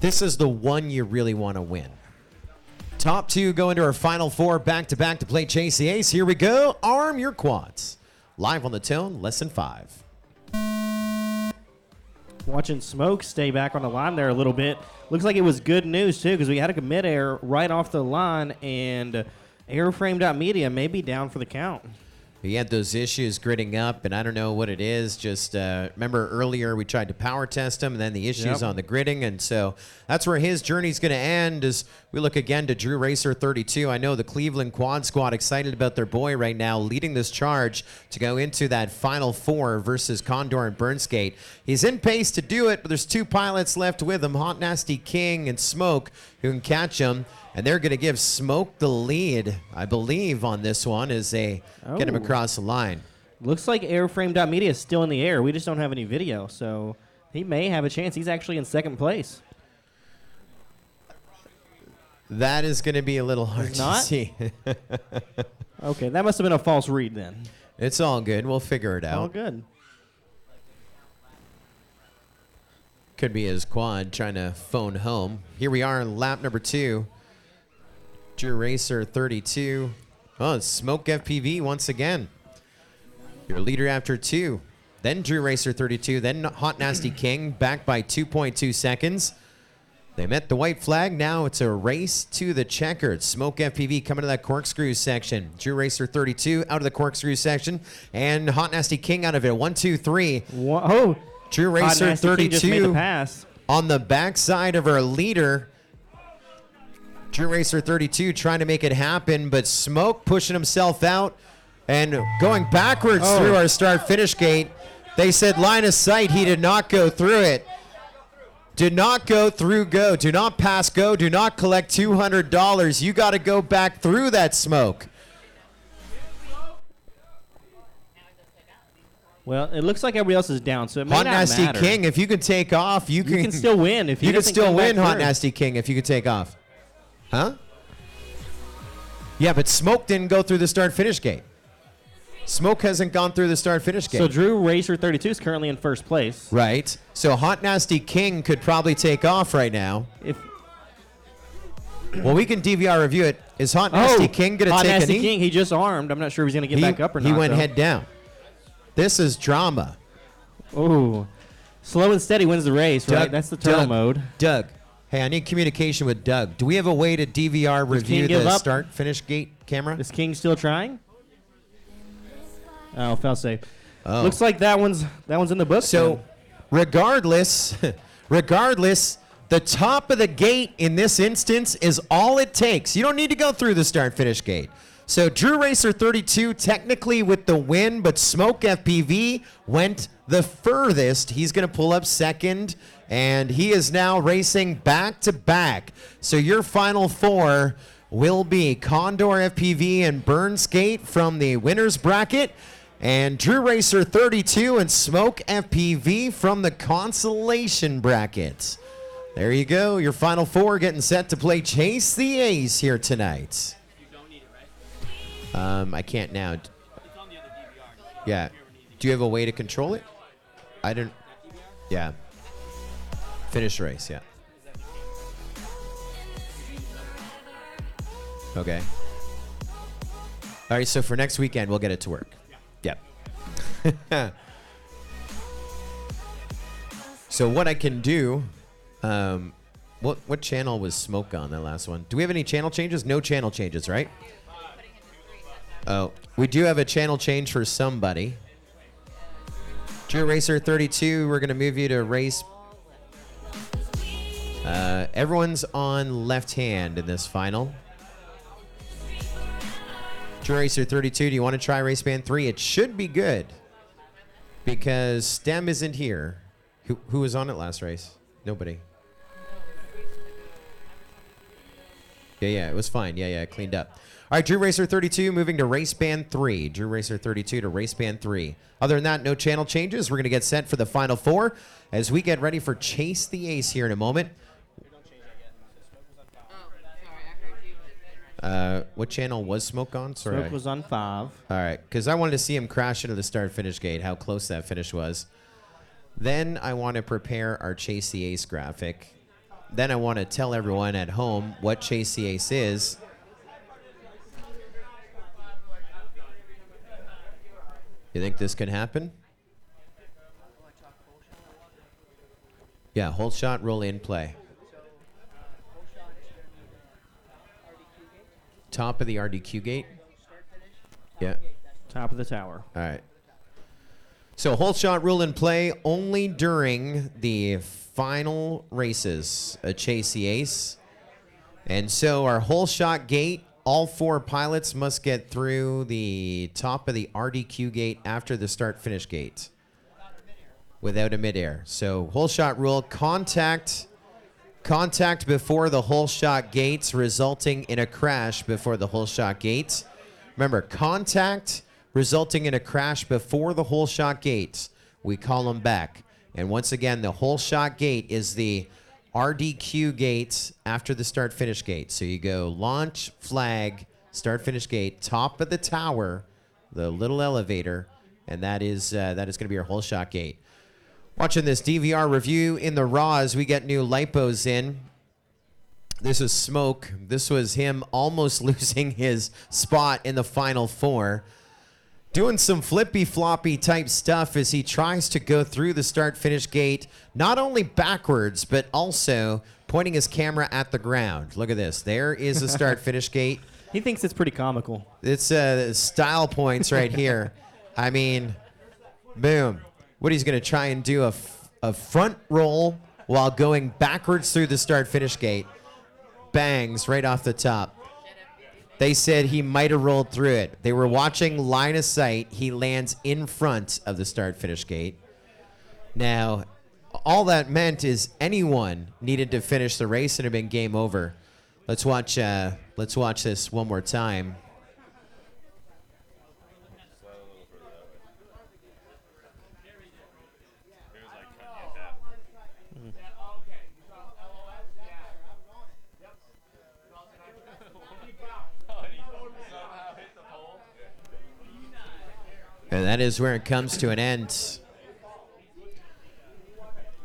This is the one you really want to win. Top two go into our final four back-to-back to play Chase the Ace. Here we go. Arm your quads. Live on the tone, lesson 5. Watching Smoke stay back on the line there a little bit. Looks like it was good news, too, because we had a mid-air right off the line, and Airframe.media may be down for the count. He had those issues gridding up, and I don't know what it is. Just remember earlier we tried to power test him, and then the issues on the gridding, and so that's where his journey's going to end as we look again to Drew Racer 32. I know the Cleveland Quad Squad excited about their boy right now, leading this charge to go into that final four versus Condor and Burnskate. He's in pace to do it, but there's two pilots left with him, Hot Nasty King and Smoke, who can catch him. And they're going to give Smoke the lead, I believe, on this one as they get him across the line. Looks like Airframe.media is still in the air. We just don't have any video, so he may have a chance. He's actually in second place. That is going to be a little hard to see. Okay, that must have been a false read then. It's all good. We'll figure it out. All good. Could be his quad trying to phone home. Here we are in lap number 2. Drew Racer 32. Oh, it's Smoke FPV once again. Your leader after 2. Then Drew Racer 32. Then Hot Nasty King back by 2.2 seconds. They met the white flag. Now it's a race to the checkered. Smoke FPV coming to that corkscrew section. Drew Racer 32 out of the corkscrew section. And Hot Nasty King out of it. 1, 2, 3. Whoa. Drew Racer 32 just made the pass. On the backside of our leader. Drew Racer 32 trying to make it happen, but Smoke pushing himself out and going backwards through our start-finish gate. They said line of sight. He did not go through it. Did not go through go. Do not pass go. Do not collect $200. You got to go back through that, Smoke. Well, it looks like everybody else is down, so it may Hot not Nasty matter. King, if you can take off, you can still win. If you can still win, Hot through. Nasty King, if you could take off. Huh? Yeah, but Smoke didn't go through the start-finish gate. Smoke hasn't gone through the start-finish gate. So Drew Racer 32 is currently in first place. Right. So Hot Nasty King could probably take off right now. Well, we can DVR review it. Is Hot Nasty King going to take a knee? Hot Nasty King, he just armed. I'm not sure if he's going to get back up or not. He went head down. This is drama. Ooh. Slow and steady wins the race, right? That's the turtle mode. Doug. Hey, I need communication with Doug. Do we have a way to DVR review the start-finish gate camera? Is King still trying? Oh, fell safe. Oh. Looks like that one's in the book. So, regardless, the top of the gate in this instance is all it takes. You don't need to go through the start-finish gate. So, Drew Racer 32 technically with the win, but Smoke FPV went the furthest. He's going to pull up second. And he is now racing back-to-back. So your final four will be Condor FPV and Burnskate from the winner's bracket, and Drew Racer 32 and Smoke FPV from the Consolation bracket. There you go. Your final four getting set to play Chase the Ace here tonight. You don't need it, right? I can't now. It's on the other DVR. Yeah. Do you have a way to control it? I don't. Yeah. Finish race, yeah. Okay. All right, so for next weekend, we'll get it to work. Yep. So what I can do, what channel was Smoke on that last one? Do we have any channel changes? No channel changes, right? Oh, we do have a channel change for somebody. Drew Racer 32, we're going to move you to race. Everyone's on left hand in this final. Drew Racer 32, do you want to try race band 3? It should be good because Stem isn't here. Who was on it last race? Nobody. Yeah, it was fine. Yeah, cleaned up. All right, Drew Racer 32 moving to race band 3. Drew Racer 32 to race band 3. Other than that, no channel changes. We're going to get set for the final four as we get ready for Chase the Ace here in a moment. What channel was Smoke on? Sorry. Smoke was on 5. All right, because I wanted to see him crash into the start-finish gate, how close that finish was. Then I want to prepare our Chase the Ace graphic. then I want to tell everyone at home what Chase the Ace is. You think this can happen? Yeah, hold shot, roll in, play. Top of the RDQ gate. Yeah. Top of the tower. All right. So hold shot, roll in, play only during the final races. A Chase the Ace. And so our whole shot gate, all 4 pilots must get through the top of the RDQ gate after the start finish gate without a midair. So whole shot rule, contact before the whole shot gates resulting in a crash before the whole shot gates. Remember, contact resulting in a crash before the whole shot gates, we call them back. And once again, the whole shot gate is the RDQ gates after the start finish gate. So you go launch, flag, start finish gate, top of the tower, the little elevator, and that is going to be our whole shot gate. Watching this DVR review in the raw as we get new lipos in. This is Smoke. This was him almost losing his spot in the final 4. Doing some flippy floppy type stuff as he tries to go through the start finish gate, not only backwards, but also pointing his camera at the ground. Look at this. There is the start finish gate. He thinks it's pretty comical. It's style points right here. I mean, boom. What he's going to try and do a front roll while going backwards through the start finish gate. Bangs right off the top. They said he might have rolled through it. They were watching line of sight. He lands in front of the start finish gate. Now, all that meant is anyone needed to finish the race and it had been game over. Let's watch this one more time. And that is where it comes to an end.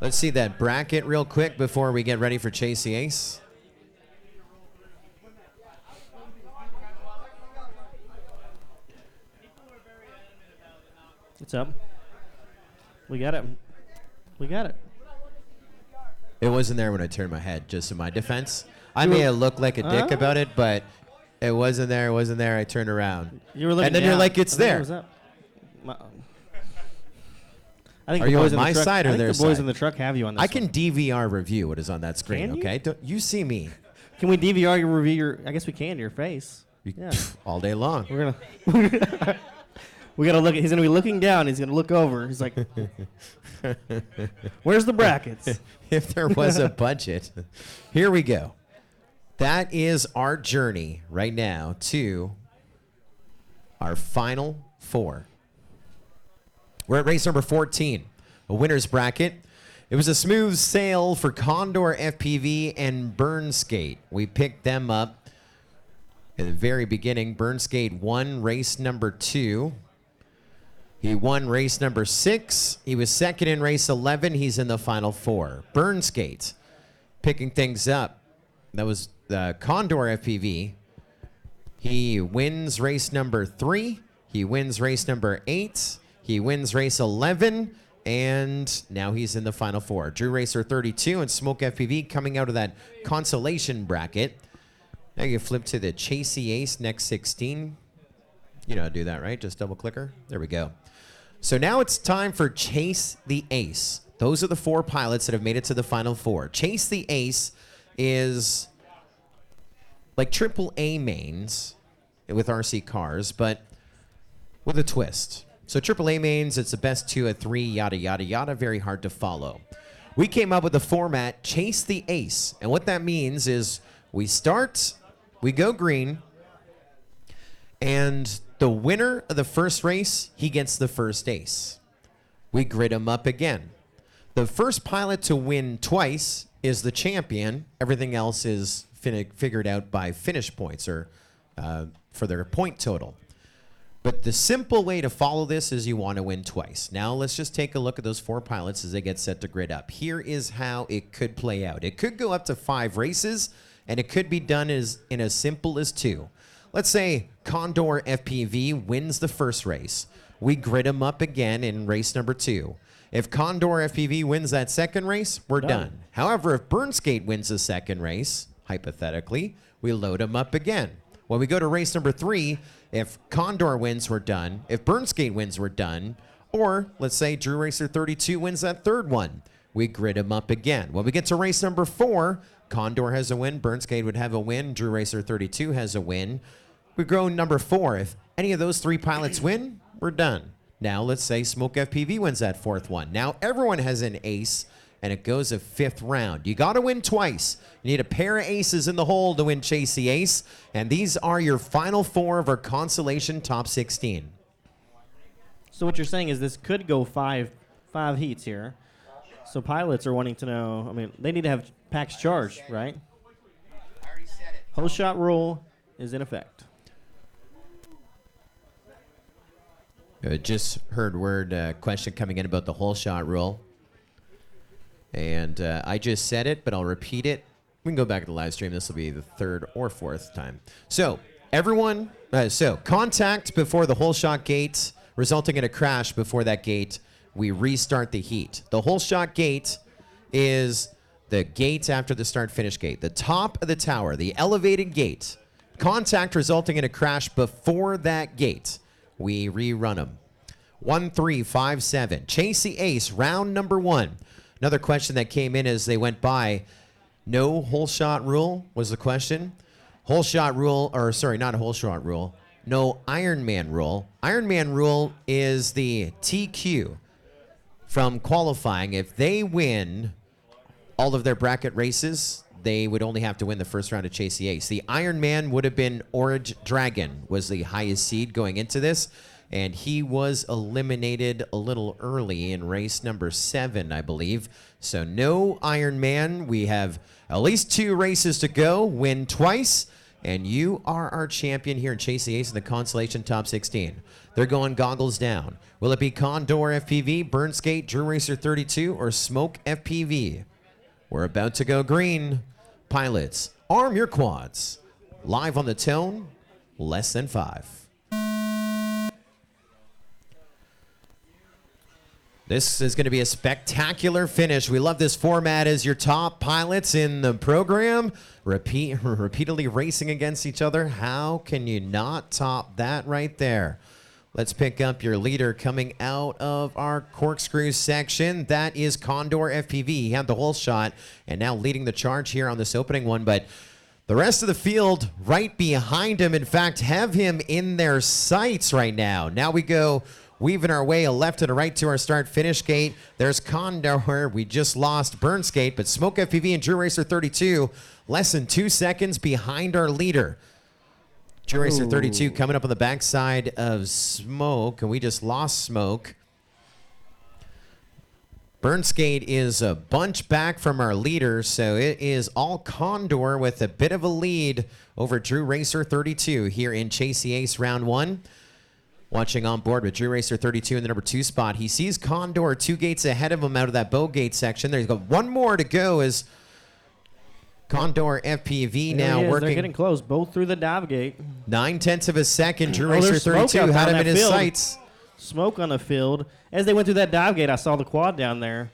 Let's see that bracket real quick before we get ready for Chase the Ace. What's up? We got it. We got it. It wasn't there when I turned my head, just in my defense. I may have looked like a dick about it, but it wasn't there. It wasn't there. I turned around. You were looking and then down. you're like, it's there. I think Are the you boys on in the my truck, side or I think their the boys side? in the truck have you on this I can DVR review what is on that screen, Can you? okay? You see me. Can we DVR your review your I guess we can your face. Yeah. All day long. We're gonna we gotta look at he's gonna be looking down, he's gonna look over. He's like where's the brackets? If there was a budget. Here we go. That is our journey right now to our final 4. We're at race number 14, a winner's bracket. It was a smooth sail for Condor FPV and Burnskate. We picked them up at the very beginning. Burnskate won race number 2. He won race number 6. He was second in race 11. He's in the final 4. Burnskate picking things up. That was Condor FPV. He wins race number 3. He wins race number 8. He wins race 11. And now he's in the final 4. Drew Racer 32 and Smoke FPV coming out of that Consolation bracket. Now you flip to the Chase the Ace next 16. You know how to do that, right? Just double clicker. There we go. So now it's time for Chase the Ace. Those are the 4 pilots that have made it to the final 4. Chase the Ace is like AAA mains with RC cars, but with a twist. So AAA mains, it's the best 2 at 3, yada, yada, yada. Very hard to follow. We came up with the format Chase the Ace. And what that means is we start, we go green, and the winner of the first race, he gets the first ace. We grid him up again. The first pilot to win twice is the champion. Everything else is figured out by finish points or for their point total. But the simple way to follow this is you want to win twice. Now let's just take a look at those 4 pilots as they get set to grid up. Here is how it could play out. It could go up to 5 races, and it could be done in as simple as 2. Let's say Condor FPV wins the first race. We grid him up again in race number 2. If Condor FPV wins that second race, we're done. However, if Burnskate wins the second race, hypothetically, we load him up again. When we go to race number 3, if Condor wins, we're done. If Burnskate wins, we're done. Or let's say Drew Racer 32 wins that third one. We grid him up again. When we get to race number 4, Condor has a win, Burnskate would have a win, Drew Racer 32 has a win. We go number 4. If any of those 3 pilots win, we're done. Now let's say Smoke FPV wins that 4th one. Now everyone has an ace, and it goes a 5th round. You got to win twice. You need a pair of aces in the hole to win Chase the Ace, and these are your final 4 of our Consolation Top 16. So what you're saying is this could go five heats here. So pilots are wanting to know, I mean, they need to have packs charged, right? Whole shot rule is in effect. Just heard question coming in about the whole shot rule. And I just said it, but I'll repeat it. We can go back to the live stream. This will be the 3rd or 4th time. So everyone, contact before the whole shot gate, resulting in a crash before that gate, we restart the heat. The whole shot gate is the gate after the start finish gate. The top of the tower, the elevated gate. Contact resulting in a crash before that gate. We rerun them. 1, 3, 5, 7. Chase the Ace, round number 1. Another question that came in as they went by. No whole shot rule was the question. Whole shot rule, or sorry, not a whole shot rule. No Ironman rule. Ironman rule is the TQ from qualifying. If they win all of their bracket races, they would only have to win the first round of Chase the Ace. The Ironman would have been Orange Dragon, was the highest seed going into this, and he was eliminated a little early in race number 7, I believe. So no Ironman. We have at least 2 races to go, win twice, and you are our champion here in Chase the Ace in the Consolation Top 16. They're going goggles down. Will it be Condor FPV, Burnskate, Drew Racer 32, or Smoke FPV? We're about to go green. Pilots, arm your quads. Live on the tone, less than 5. This is going to be a spectacular finish. We love this format as your top pilots in the program repeatedly racing against each other. How can you not top that right there? Let's pick up your leader coming out of our corkscrew section. That is Condor FPV. He had the whole shot and now leading the charge here on this opening one. But the rest of the field right behind him, in fact, have him in their sights right now. Now we go weaving our way a left and a right to our start-finish gate. There's Condor. We just lost Burnskate, but Smoke FPV and Drew Racer 32 less than 2 seconds behind our leader. Drew Racer 32 coming up on the backside of Smoke, and we just lost Smoke. Burnskate is a bunch back from our leader, so it is all Condor with a bit of a lead over Drew Racer 32 here in Chase the Ace round 1. Watching on board with Drew Racer 32 in the number 2 spot. He sees Condor 2 gates ahead of him out of that bow gate section. There's got one more to go as Condor FPV now working. They're getting close, both through the dive gate. 9/10 of a second. Drew Racer 32 had him in his sights. Smoke on the field. As they went through that dive gate, I saw the quad down there.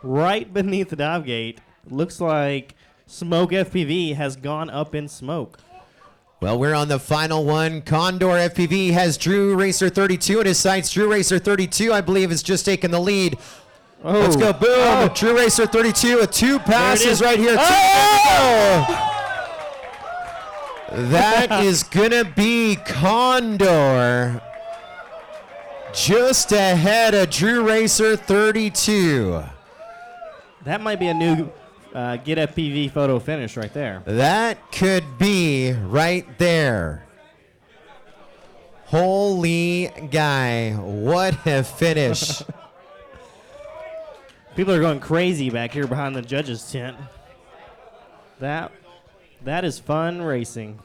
Right beneath the dive gate. Looks like Smoke FPV has gone up in smoke. Well, we're on the final one. Condor FPV has Drew Racer 32 in his sights. Drew Racer 32, I believe, has just taken the lead. Oh. Let's go. Boom. Oh. Drew Racer 32 with 2 passes right here. Oh! That is going to be Condor just ahead of Drew Racer 32. That might be a new Get FPV photo finish right there. That could be right there. Holy guy, what a finish. People are going crazy back here behind the judges' tent. That is fun racing.